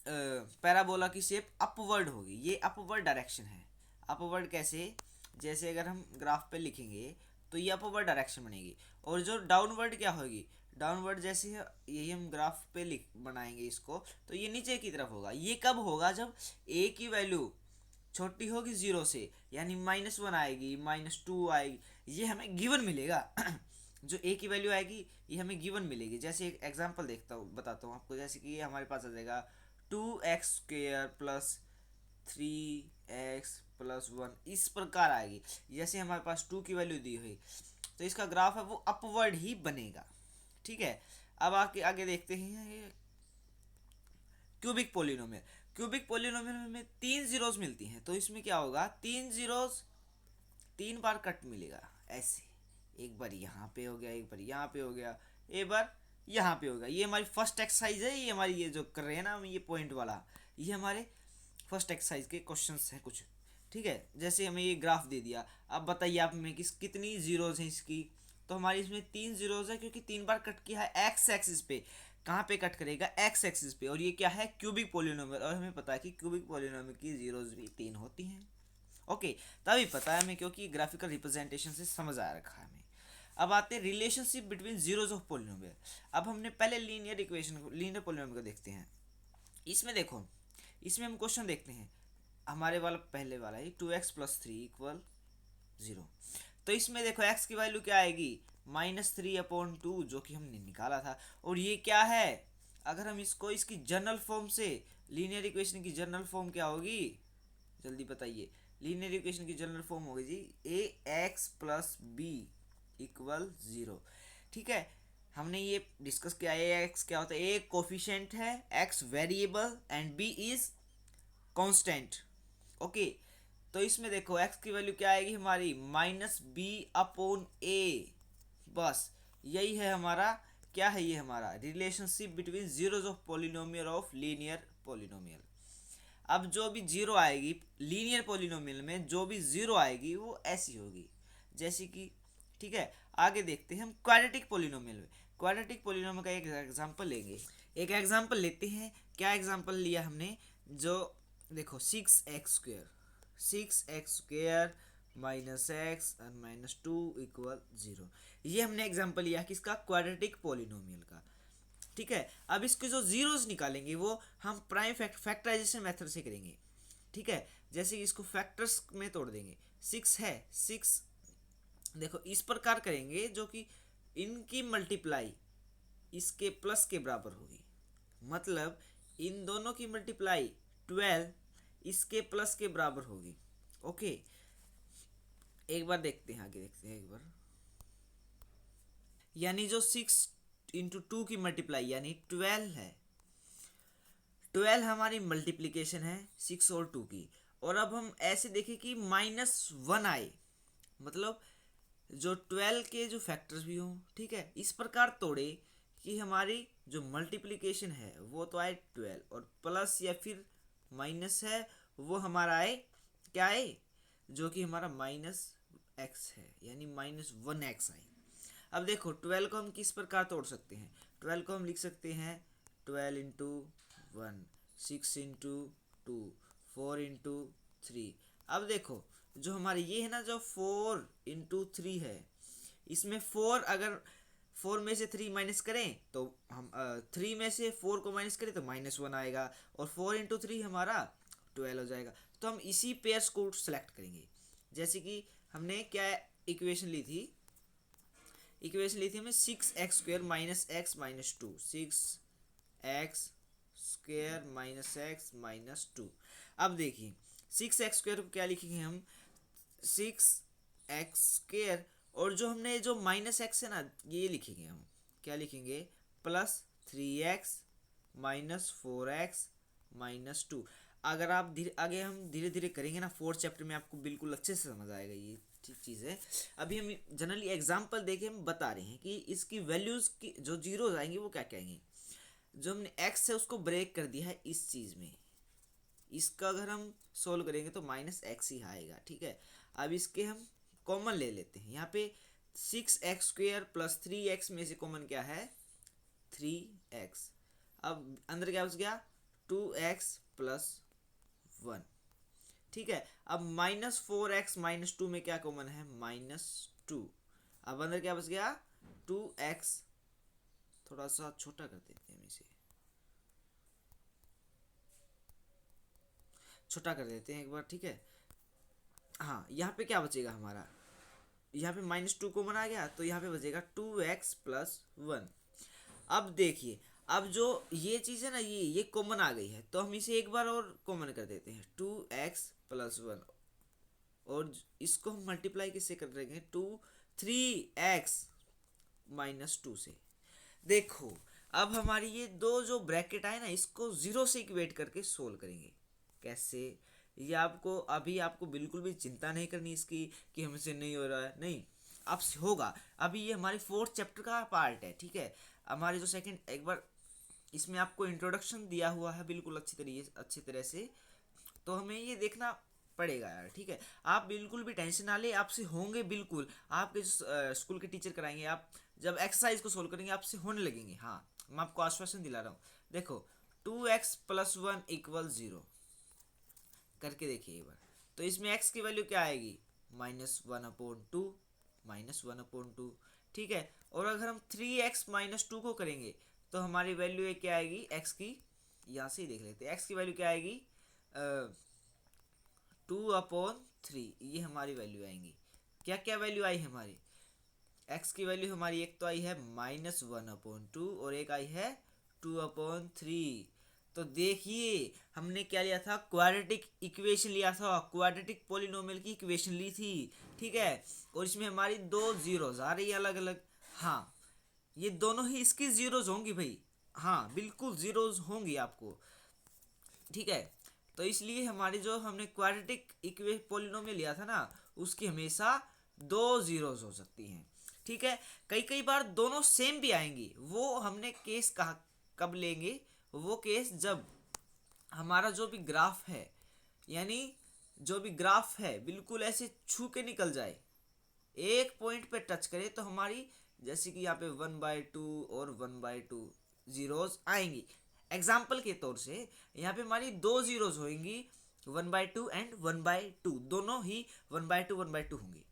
पैराबोला की शेप अपवर्ड होगी। ये अपवर्ड डायरेक्शन है। अपवर्ड कैसे, जैसे अगर हम ग्राफ पे लिखेंगे तो ये अपवर्ड डायरेक्शन बनेगी। और जो डाउनवर्ड क्या होगी, डाउनवर्ड जैसे यही हम ग्राफ पे लिख बनाएंगे इसको, तो ये नीचे की तरफ होगा। ये कब होगा, जब ए की वैल्यू छोटी होगी जीरो से, यानी -1 आएगी, -2 आएगी, ये हमें गिवन मिलेगा। जो ए की वैल्यू आएगी ये हमें गिवन मिलेगी। जैसे एक एग्जांपल बताता हूँ आपको। जैसे कि ये हमारे पास आ जाएगा 2x² + 3x + 1, इस प्रकार आएगी। जैसे हमारे पास 2 की वैल्यू दी हुई, तो इसका ग्राफ है वो अपवर्ड ही बनेगा। ठीक है, अब आगे देखते हैं क्यूबिक पोलिनोमियल। क्यूबिक पोलिनोमियल में 3 जीरोस मिलती हैं, तो इसमें क्या होगा, 3 जीरोस 3 बार कट मिलेगा ऐसे। एक बार यहाँ पे हो गया, एक बार यहाँ पे हो गया, एक बार यहाँ पे होगा। ये हमारी फर्स्ट एक्सरसाइज है। ये हमारी, ये जो कर रहे हैं ना हम, ये पॉइंट वाला, ये हमारे फर्स्ट एक्सरसाइज के क्वेश्चंस हैं कुछ। ठीक है, जैसे हमें ये ग्राफ दे दिया, अब बताइए आप में कितनी जीरोस हैं इसकी। तो हमारी इसमें 3 जीरोस है, क्योंकि 3 बार कट किया है एक्स एक्सिस पे। कहाँ पे कट करेगा, एक्स एक्सिस पे। और ये क्या है, क्यूबिक पोलिनोमियल, और हमें पता है कि क्यूबिक पोलिनोमियल की जीरोस भी 3 होती हैं। ओके, तभी पता है हमें, क्योंकि ग्राफिकल रिप्रेजेंटेशन से समझ आ रखा है हमें। अब आते हैं relationship between zeros of polynomial. अब हमने पहले लीनियर पोलिनोमियल को देखते हैं। इसमें देखो, इसमें हम क्वेश्चन देखते हैं। हमारे वाला पहले वाला ही 2x + 3 = 0। तो इसमें देखो x की वैल्यू क्या आएगी, -3/2, जो कि हमने निकाला था। और ये क्या है, अगर हम इसको इसकी जनरल फॉर्म से, लीनियर इक्वेशन की जनरल फॉर्म क्या होगी, जल्दी बताइए। लीनियर इक्वेशन की जनरल फॉर्म होगी जी ए एक्स प्लस बी इक्वल 0। ठीक है, हमने ये डिस्कस किया ए एक्स क्या होता है, ए कोफिशिएंट है, x variable and b is constant. Okay, तो इसमें देखो एक्स की वैल्यू क्या आएगी हमारी माइनस बी अपॉन ए। बस यही है हमारा, क्या है ये हमारा relationship between zeros of polynomial of linear polynomial. अब जो भी जीरो आएगी लीनियर पोलिनोमियल में, जो भी जीरो आएगी वो ऐसी होगी जैसे कि, ठीक है। आगे देखते हैं हम क्वाड्रेटिक पोलिनोमियल में। क्वाड्रेटिक पोलिनोमियल का एक एग्जांपल लेंगे, एक एग्जांपल लेते हैं। क्या एग्जांपल लिया हमने, जो देखो 6x स्क्वेयर माइनस एक्स और माइनस 2 इक्वल 0। ये हमने एग्जांपल लिया किसका, क्वाड्रेटिक पोलिनोमियल का। ठीक है, अब इसके जो जीरोस निकालेंगे वो हम प्राइम फैक्टराइजेशन मेथड से करेंगे। ठीक है, जैसे कि इसको फैक्टर्स में तोड़ देंगे। 6 है, 6 देखो इस प्रकार करेंगे जो कि इनकी मल्टीप्लाई इसके प्लस के बराबर होगी। मतलब इन दोनों की मल्टीप्लाई 12 इसके प्लस के बराबर होगी। ओके, एक बार देखते हैं, आगे देखते हैं एक बार। यानी जो 6 इंटू 2 की मल्टीप्लाई यानी 12 है, 12 हमारी मल्टीप्लीकेशन है 6 और 2 की। और अब हम ऐसे देखें कि -1 आए, मतलब जो 12 के जो फैक्टर्स भी हों, ठीक है, इस प्रकार तोड़े कि हमारी जो मल्टीप्लिकेशन है वो तो आए 12 और प्लस या फिर माइनस है वो हमारा आए, क्या आए, जो कि हमारा -x है, यानी -1x आए। अब देखो 12 को हम किस प्रकार तोड़ सकते हैं, 12 को हम लिख सकते हैं 12 इंटू 1, 6 इंटू 2, 4 इंटू 3। अब देखो जो हमारे ये है ना, जो 4 इंटू 3 है, इसमें 4 अगर 4 में से 3 माइनस करें तो हम 3 में से 4 को माइनस करें तो -1 आएगा, और 4 इंटू 3 हमारा 12 हो जाएगा। तो हम इसी पेयर्स को सेलेक्ट करेंगे। जैसे कि हमने क्या इक्वेशन ली थी, इक्वेशन ली थी हमने 6x² minus x minus 2, 6x² minus x minus 2। अब देखिए 6x² को क्या लिखेंगे हम, 6x², और जो हमने जो -x है ना ये लिखेंगे हम, क्या लिखेंगे, plus 3x minus 4x minus 2। अगर आप आगे हम धीरे धीरे करेंगे ना, 4th चैप्टर में आपको बिल्कुल अच्छे से समझ आएगा ये चीज़ है। अभी हम जनरली एग्जांपल देके हम बता रहे हैं कि इसकी वैल्यूज़ की जो जीरोज आएंगे वो क्या कहेंगे। जो हमने x है उसको ब्रेक कर दिया है इस चीज़ में, इसका अगर हम सोल्व करेंगे तो -x ही आएगा। ठीक है, अब इसके हम कॉमन ले लेते हैं। यहाँ पे 6x² प्लस 3x में से कॉमन क्या है, 3x। अब अंदर क्या बच गया, 2x प्लस 1। ठीक है, अब -4x माइनस 2 में क्या कॉमन है, -2। अब अंदर क्या बच गया, 2x। थोड़ा सा छोटा कर देते हैं, इसे छोटा कर देते हैं एक बार। ठीक है, हाँ यहाँ पे क्या बचेगा हमारा, यहाँ पे -2 कॉमन आ गया तो यहाँ पे बचेगा 2x प्लस 1। अब देखिए, अब जो ये चीज़ है ना, ये कॉमन आ गई है तो हम इसे एक बार और कॉमन कर देते हैं, 2x प्लस 1, और इसको हम मल्टीप्लाई किससे कर देंगे, 3x माइनस 2 से। देखो अब हमारी ये दो जो ब्रैकेट आए ना, इसको 0 से इक्वेट करके सोल्व करेंगे। कैसे, ये आपको अभी आपको बिल्कुल भी चिंता नहीं करनी इसकी कि हमसे नहीं हो रहा है, नहीं, अब होगा। अभी ये हमारे 4th चैप्टर का पार्ट है। ठीक है, हमारे जो सेकंड, एक बार इसमें आपको इंट्रोडक्शन दिया हुआ है बिल्कुल अच्छी तरह से, तो हमें ये देखना पड़ेगा यार। ठीक है, आप बिल्कुल भी टेंशन ना ले, आपसे होंगे बिल्कुल, आपके स्कूल के टीचर कराएंगे, आप जब एक्सरसाइज को सोल्व करेंगे आपसे होने लगेंगे। हाँ, मैं आपको आश्वासन दिला रहा हूँ। देखो 2x प्लस 1 इक्वल 0 करके देखिए एक बार, तो इसमें x की वैल्यू क्या आएगी, -1/2, -1/2। ठीक है, और अगर हम 3x माइनस 2 को करेंगे तो हमारी वैल्यू क्या आएगी x की, यहाँ से ही देख लेते हैं, x की वैल्यू क्या आएगी, 2/3। ये हमारी वैल्यू आएंगी। क्या क्या वैल्यू आई हमारी, x की वैल्यू हमारी एक तो आई है -1/2 और एक आई है 2/3। तो देखिए हमने क्या लिया था, क्वाड्रेटिक इक्वेशन लिया था, क्वाड्रेटिक पॉलिनोमियल की इक्वेशन ली थी, ठीक है। और इसमें हमारी दो जीरोज आ रही है अलग अलग। हाँ, ये दोनों ही इसकी जीरोज होंगी भाई, हाँ बिल्कुल जीरोज होंगी आपको, ठीक है। तो इसलिए हमारी जो हमने क्वाड्रेटिक इक्वेशन पॉलिनोमियल लिया था ना, उसकी हमेशा दो जीरोज हो सकती हैं, ठीक है। कई कई बार दोनों सेम भी आएंगी, वो हमने केस कहा कब लेंगे, वो केस जब हमारा जो भी ग्राफ है, यानी जो भी ग्राफ है बिल्कुल ऐसे छू के निकल जाए, एक पॉइंट पे टच करे, तो हमारी जैसे कि यहाँ पे 1/2 और 1/2 जीरोज आएंगी। एग्जाम्पल के तौर से यहाँ पे हमारी दो जीरोज होंगी, 1/2 एंड 1/2, दोनों ही 1/2 1/2 होंगी,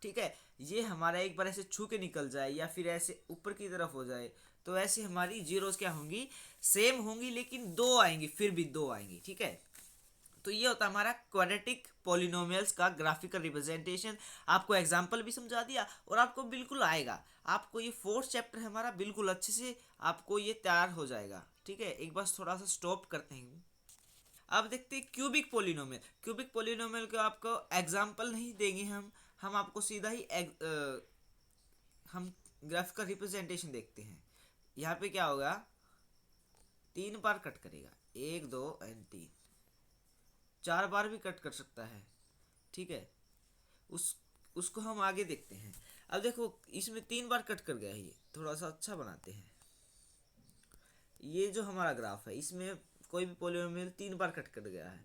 ठीक है। ये हमारा एक बार ऐसे छू के निकल जाए या फिर ऐसे ऊपर की तरफ हो जाए, तो ऐसे हमारी जीरोज क्या होंगी, सेम होंगी, लेकिन दो आएंगी, फिर भी दो आएंगी, ठीक है। तो ये होता है हमारा क्वाड्रेटिक पॉलिनोमियल्स का ग्राफिकल रिप्रेजेंटेशन। आपको एग्जांपल भी समझा दिया और आपको बिल्कुल आएगा, आपको ये फोर्थ चैप्टर है हमारा, बिल्कुल अच्छे से आपको ये तैयार हो जाएगा, ठीक है। एक बार थोड़ा सा स्टॉप करते हैं। अब देखते हैं क्यूबिक पोलिनोमियल। क्यूबिक पोलिनोमियल को आपको एग्जांपल नहीं देंगे हम आपको सीधा ही हम ग्राफिकल रिप्रेजेंटेशन देखते हैं। यहाँ पे क्या होगा, 3 बार कट करेगा, 1 2 एंड 3, 4 बार भी कट कर सकता है, ठीक है। उसको हम आगे देखते हैं। अब देखो इसमें 3 बार कट कर गया, ये थोड़ा सा अच्छा बनाते हैं। ये जो हमारा ग्राफ है, इसमें कोई भी पॉलिनोमियल 3 बार कट कर गया है,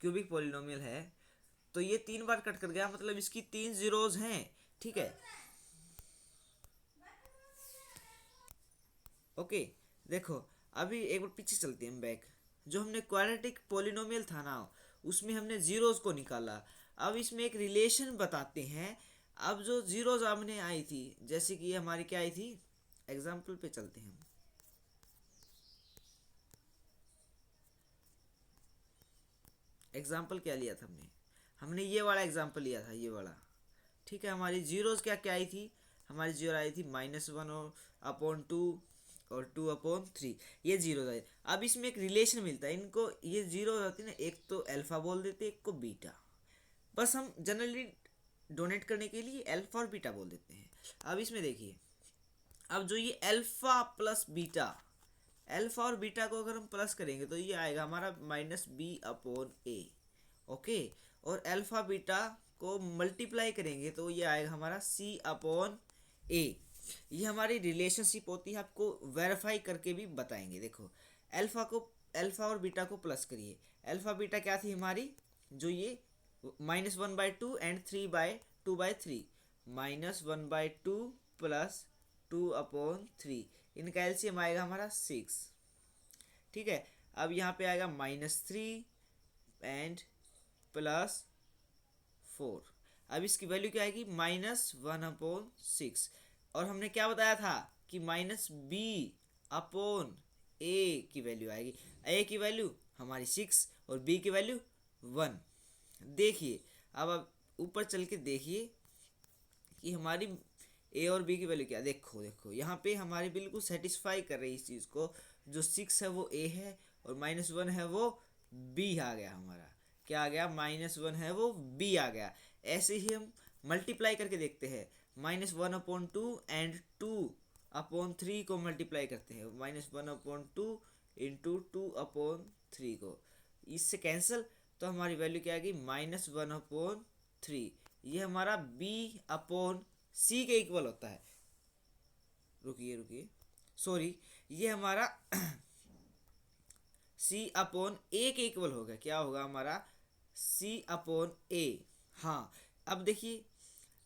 क्यूबिक पॉलिनोमियल है, तो ये 3 बार कट कर गया, मतलब इसकी 3 जीरोज हैं, ठीक है। ओके, देखो अभी एक बार पीछे चलते हैं बैक। जो हमने क्वाड्रेटिक पॉलिनोमियल था ना, उसमें हमने जीरोज को निकाला। अब इसमें एक रिलेशन बताते हैं। अब जो जीरोज हमने आई थी, जैसे कि हमारी क्या आई थी, एग्जाम्पल पे चलते हैं। एग्जाम्पल क्या लिया था हमने ये वाला एग्जाम्पल लिया था, ये वाला, ठीक है। हमारी जीरोज क्या क्या आई थी, हमारी जीरो आई थी -1 और अपॉन 2 और 2/3, ये जीरो है। अब इसमें एक रिलेशन मिलता है इनको, ये जीरो होती है ना, एक तो अल्फा बोल देते हैं, एक को बीटा, बस हम जनरली डोनेट करने के लिए अल्फा और बीटा बोल देते हैं। अब इसमें देखिए, अब जो ये अल्फा प्लस बीटा, अल्फा और बीटा को अगर हम प्लस करेंगे तो ये आएगा हमारा -b/a, ओके। और अल्फा बीटा को मल्टीप्लाई करेंगे तो ये आएगा हमारा c/a। ये हमारी रिलेशनशिप होती है, आपको वेरीफाई करके भी बताएंगे। देखो अल्फा और बीटा को प्लस करिए, अल्फा बीटा क्या थी हमारी, जो ये -1/2 एंड 3/2/3, -1/2 प्लस 2/3, इनका एलसीएम आएगा हमारा 6, ठीक है। अब यहाँ पे आएगा -3 एंड +4। अब इसकी वैल्यू क्या आएगी, -1/6। और हमने क्या बताया था कि -b/a की वैल्यू आएगी। a की वैल्यू हमारी 6 और b की वैल्यू 1। देखिए अब ऊपर चल के देखिए कि हमारी ए और बी की वैल्यू क्या, देखो देखो यहाँ पे हमारी बिल्कुल सेटिस्फाई कर रही है इस चीज़ को। जो 6 है वो ए है और -1 है वो बी आ गया हमारा, क्या आ गया, -1 है वो बी आ गया। ऐसे ही हम मल्टीप्लाई करके देखते हैं, -1/2 एंड 2/3 को मल्टीप्लाई करते हैं, -1/2 इंटू 2/3 को, इससे कैंसिल, तो हमारी वैल्यू क्या आएगी, -1/3। ये हमारा b/c के इक्वल होता है, रुकिए सॉरी, ये हमारा c/a के इक्वल होगा, क्या होगा हमारा c/a। हाँ, अब देखिए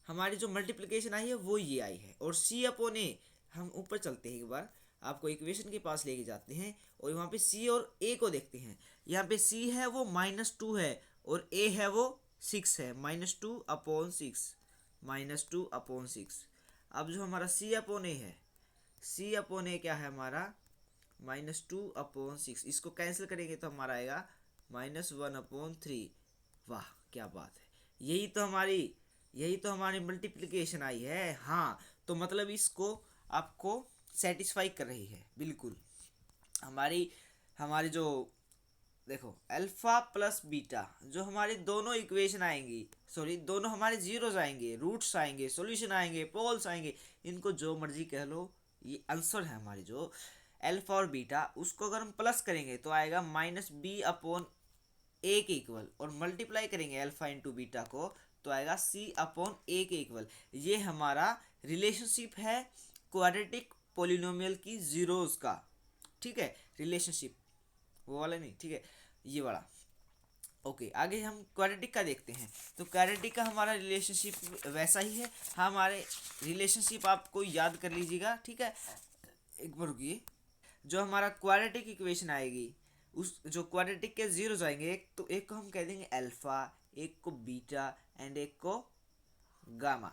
हमारी जो मल्टीप्लिकेशन आई है वो ये आई है, और c/a, हम ऊपर चलते हैं एक बार, आपको इक्वेशन के पास लेके जाते हैं और वहाँ पे c और a को देखते हैं। यहाँ पे c है वो -2 है और a है वो 6 है, -2/6। अब जो हमारा c/a है, c/a क्या है हमारा, -2/6, इसको कैंसिल करेंगे तो हमारा आएगा -1/3। वाह क्या बात है, यही तो हमारी मल्टीप्लिकेशन आई है। हाँ, तो मतलब इसको आपको सेटिस्फाई कर रही है बिल्कुल। हमारी जो देखो अल्फा प्लस बीटा जो हमारी दोनों इक्वेशन आएंगी, सॉरी दोनों हमारे जीरोस आएंगे, रूट्स आएंगे, सॉल्यूशन आएंगे, पोल्स आएंगे, इनको जो मर्जी कह लो, ये आंसर है हमारी जो अल्फा और बीटा, उसको अगर हम प्लस करेंगे तो आएगा माइनस बी अपॉन ए के इक्वल, और मल्टीप्लाई करेंगे अल्फा इंटू बीटा को तो आएगा सी अपॉन ए के इक्वल। ये हमारा रिलेशनशिप है क्वाड्रेटिक पोलिनोमियल की जीरोस का, ठीक है, रिलेशनशिप वो वाला नहीं, ठीक है, ये वाला। ओके आगे हम क्वाड्रेटिक का देखते हैं। तो क्वाड्रेटिक का हमारा रिलेशनशिप वैसा ही है, हमारे रिलेशनशिप आपको याद कर लीजिएगा, ठीक है। एक बार रुकिए, जो हमारा क्वाड्रेटिक इक्वेशन आएगी, उस जो क्वाड्रेटिक के जीरोस आएंगे, एक तो एक को हम कह देंगे अल्फा, एक को बीटा एंड एक को गामा।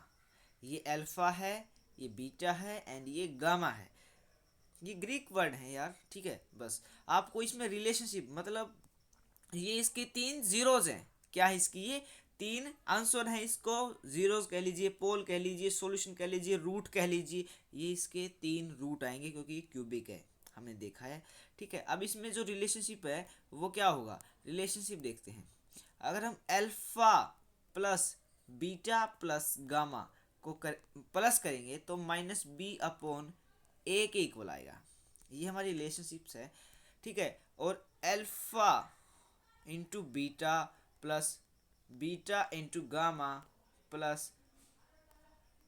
ये अल्फा है, ये बीटा है एंड ये गामा है। ये ग्रीक वर्ड है यार, ठीक है। बस आपको इसमें रिलेशनशिप मतलब ये इसके तीन जीरोज हैं, क्या है इसकी, ये तीन आंसर हैं, इसको जीरोज कह लीजिए, पोल कह लीजिए, सॉल्यूशन कह लीजिए, रूट कह लीजिए, ये इसके तीन रूट आएंगे क्योंकि ये क्यूबिक है, हमने देखा है, ठीक है। अब इसमें जो रिलेशनशिप है वो क्या होगा, रिलेशनशिप देखते हैं। अगर हम alpha plus beta plus gamma को प्लस करेंगे तो माइनस बी अपॉन ए के इक्वल आएगा, ये हमारी रिलेशनशिप्स है, ठीक है। और alpha into beta plus beta into gamma plus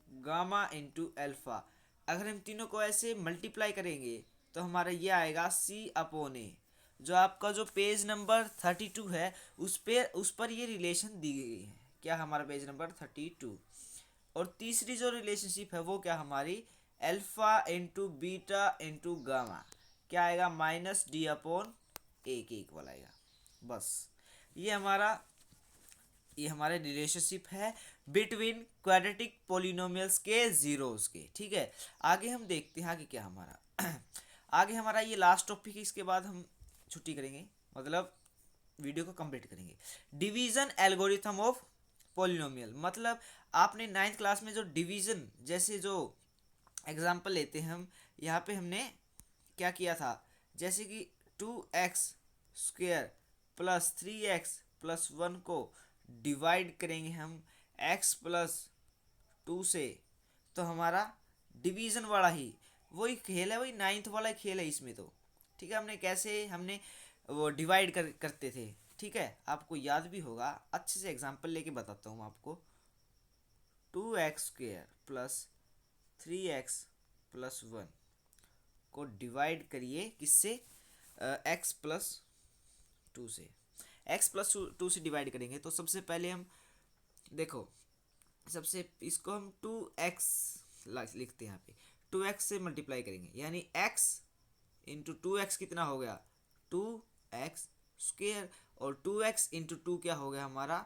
gamma into alpha, अगर हम तीनों को ऐसे मल्टीप्लाई करेंगे तो हमारा ये आएगा सी अपॉन ए। जो आपका जो पेज नंबर 32 है उस पर ये रिलेशन दी गई है, क्या हमारा पेज नंबर 32। और तीसरी जो रिलेशनशिप है वो क्या हमारी alpha into beta into gamma, क्या आएगा माइनस डी अपॉन ए के इक्वल आएगा। बस ये हमारे रिलेशनशिप है बिटवीन क्वाड्रेटिक पोलिनोमियल्स के जीरोस के, ठीक है। आगे हम देखते हैं आगे क्या हमारा आगे हमारा ये लास्ट टॉपिक है, इसके बाद हम छुट्टी करेंगे, मतलब वीडियो को कंप्लीट करेंगे। डिवीजन एल्गोरिथम ऑफ पोलिनोमियल, मतलब आपने 9th क्लास में जो डिवीजन जैसे जो एग्जाम्पल लेते हैं हम, यहाँ पे हमने क्या किया था, जैसे कि 2x square plus 3x plus 1 को डिवाइड करेंगे हम x प्लस 2 से, तो हमारा डिवीजन वाला ही वही खेल है, वही 9th वाला खेल है इसमें तो, ठीक है। हमने वो डिवाइड करते थे, ठीक है, आपको याद भी होगा, अच्छे से एग्जांपल लेके बताता हूँ आपको। 2x square plus 3x plus 1 को डिवाइड करिए किससे, x प्लस 2 से। x प्लस 2 से डिवाइड करेंगे तो सबसे पहले हम देखो, सबसे इसको हम 2x लिखते हैं यहाँ पे, 2x से मल्टीप्लाई करेंगे, यानी x इंटू 2x कितना हो गया 2x स्क्वायर, और 2x इंटू 2 क्या हो गया हमारा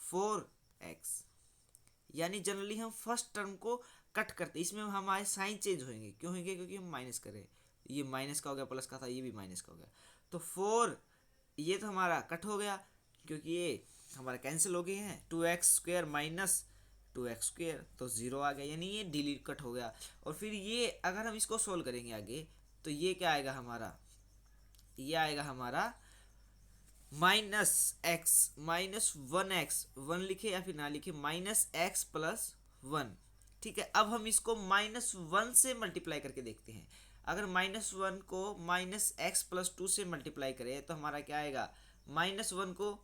4x। यानी जनरली हम फर्स्ट टर्म को कट करते, इसमें हमारे साइन चेंज होंगे, क्यों होंगे, क्योंकि हम माइनस करें, ये माइनस का हो गया, प्लस का था, ये भी माइनस का हो गया, तो 4 ये तो हमारा कट हो गया क्योंकि ये हमारा कैंसिल हो गए हैं, 2x square minus 2x square तो 0 आ गया, यानी ये डिलीट कट हो गया। और फिर ये अगर हम इसको सोल्व करेंगे आगे तो ये क्या आएगा हमारा, ये आएगा हमारा माइनस एक्स माइनस 1x, 1 लिखे या फिर ना लिखे, माइनस एक्स प्लस 1, ठीक है। अब हम इसको -1 से मल्टीप्लाई करके देखते हैं। अगर -1 को माइनस एक्स प्लस 2 से मल्टीप्लाई करें तो हमारा क्या आएगा, -1 को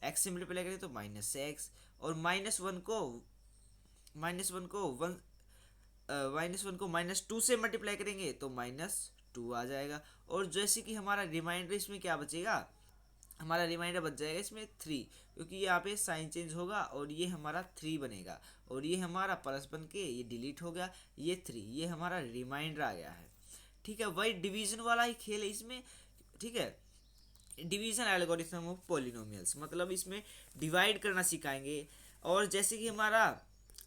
x से मल्टीप्लाई करें तो -x, और -1 को -2 से मल्टीप्लाई करेंगे तो -2 आ जाएगा। और जैसे कि हमारा रिमाइंडर इसमें क्या बचेगा, हमारा रिमाइंडर बच जाएगा इसमें 3, क्योंकि यहाँ पे साइन चेंज होगा और ये हमारा 3 बनेगा, और ये हमारा प्लस बन के ये डिलीट हो गया, ये 3, ये हमारा रिमाइंडर आ गया है, ठीक है। वही डिवीजन वाला ही खेल है इसमें, ठीक है। डिवीजन एल्गोरिथम ऑफ पॉलिनोमियल्स, मतलब इसमें डिवाइड करना सिखाएंगे। और जैसे कि हमारा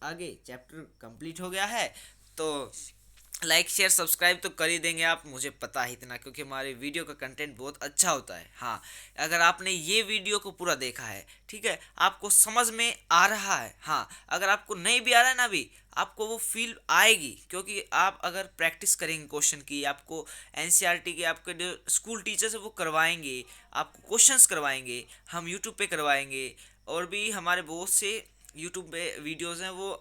आगे चैप्टर कंप्लीट हो गया है तो लाइक शेयर सब्सक्राइब तो कर ही देंगे आप, मुझे पता है इतना, क्योंकि हमारे वीडियो का कंटेंट बहुत अच्छा होता है। हाँ, अगर आपने ये वीडियो को पूरा देखा है, ठीक है, आपको समझ में आ रहा है, हाँ, अगर आपको नहीं भी आ रहा है ना, भी आपको वो फील आएगी, क्योंकि आप अगर प्रैक्टिस करेंगे क्वेश्चन की, आपको एनसीईआरटी के आपके जो स्कूल टीचर्स है वो करवाएंगे, आपको क्वेश्चंस करवाएंगे, हम यूट्यूब पे करवाएंगे, और भी हमारे बहुत से यूट्यूब पे वीडियोस हैं वो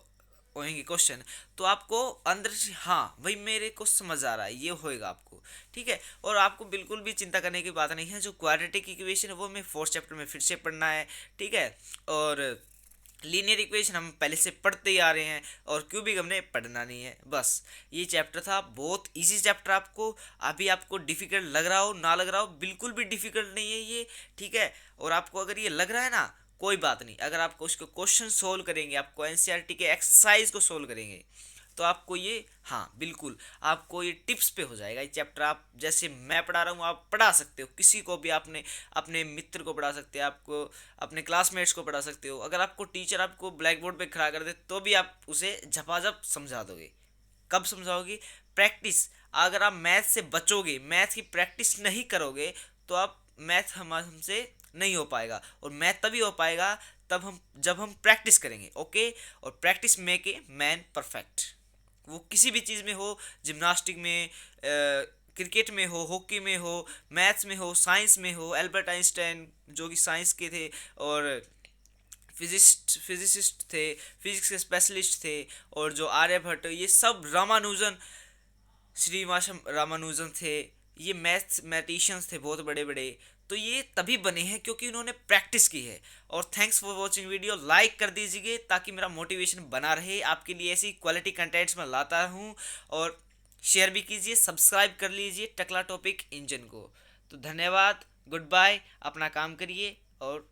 होंगे क्वेश्चन, तो आपको अंदर से हाँ भाई मेरे को समझ आ रहा है, ये होएगा आपको। ठीक है, और आपको बिल्कुल भी चिंता करने की बात नहीं है। जो क्वाड्रेटिक इक्वेशन है वो हमें फोर्थ चैप्टर में फिर से पढ़ना है। ठीक है, और लीनियर इक्वेशन हम पहले से पढ़ते ही आ रहे हैं, और क्यूबिक हमने पढ़ना नहीं है। बस ये चैप्टर था, बहुत इजी चैप्टर। आपको अभी आपको डिफिकल्ट लग रहा हो ना लग रहा हो, बिल्कुल भी डिफिकल्ट नहीं है ये। ठीक है, और आपको अगर ये लग रहा है ना, कोई बात नहीं, अगर आपको उसको क्वेश्चन सोल्व करेंगे, आपको एनसीईआरटी के एक्सरसाइज को सोल्व करेंगे, तो आपको ये हाँ बिल्कुल आपको ये टिप्स पे हो जाएगा। ये चैप्टर आप जैसे मैं पढ़ा रहा हूँ आप पढ़ा सकते हो, किसी को भी आपने अपने मित्र को पढ़ा सकते हो, आपको अपने क्लासमेट्स को पढ़ा सकते हो। अगर आपको टीचर आपको ब्लैक बोर्ड पे खड़ा कर दे तो भी आप उसे झपाझप समझा दोगे। कब समझाओगे? प्रैक्टिस। अगर आप मैथ से बचोगे, मैथ की प्रैक्टिस नहीं करोगे, तो आप मैथ हमसे नहीं हो पाएगा, और मैथ तभी हो पाएगा तब हम जब हम प्रैक्टिस करेंगे। ओके, और practice make a man perfect. वो किसी भी चीज़ में हो, जिम्नास्टिक में, क्रिकेट में हो, हॉकी में हो, मैथ्स में हो, साइंस में हो। एल्बर्ट आइंस्टाइन जो कि साइंस के थे और फिजिसिस्ट थे, फिजिक्स के स्पेशलिस्ट थे, और जो आर्यभट्ट, ये सब रामानुजन, श्रीवासम रामानुजन थे, ये मैथमेटिशियंस थे बहुत बड़े बड़े। तो ये तभी बने हैं क्योंकि उन्होंने प्रैक्टिस की है। और thanks for watching video, like कर दीजिए ताकि मेरा मोटिवेशन बना रहे, आपके लिए ऐसी क्वालिटी कंटेंट्स मैं लाता हूँ। और शेयर भी कीजिए, सब्सक्राइब कर लीजिए टकला टॉपिक इंजन को। तो धन्यवाद, गुड बाय, अपना काम करिए और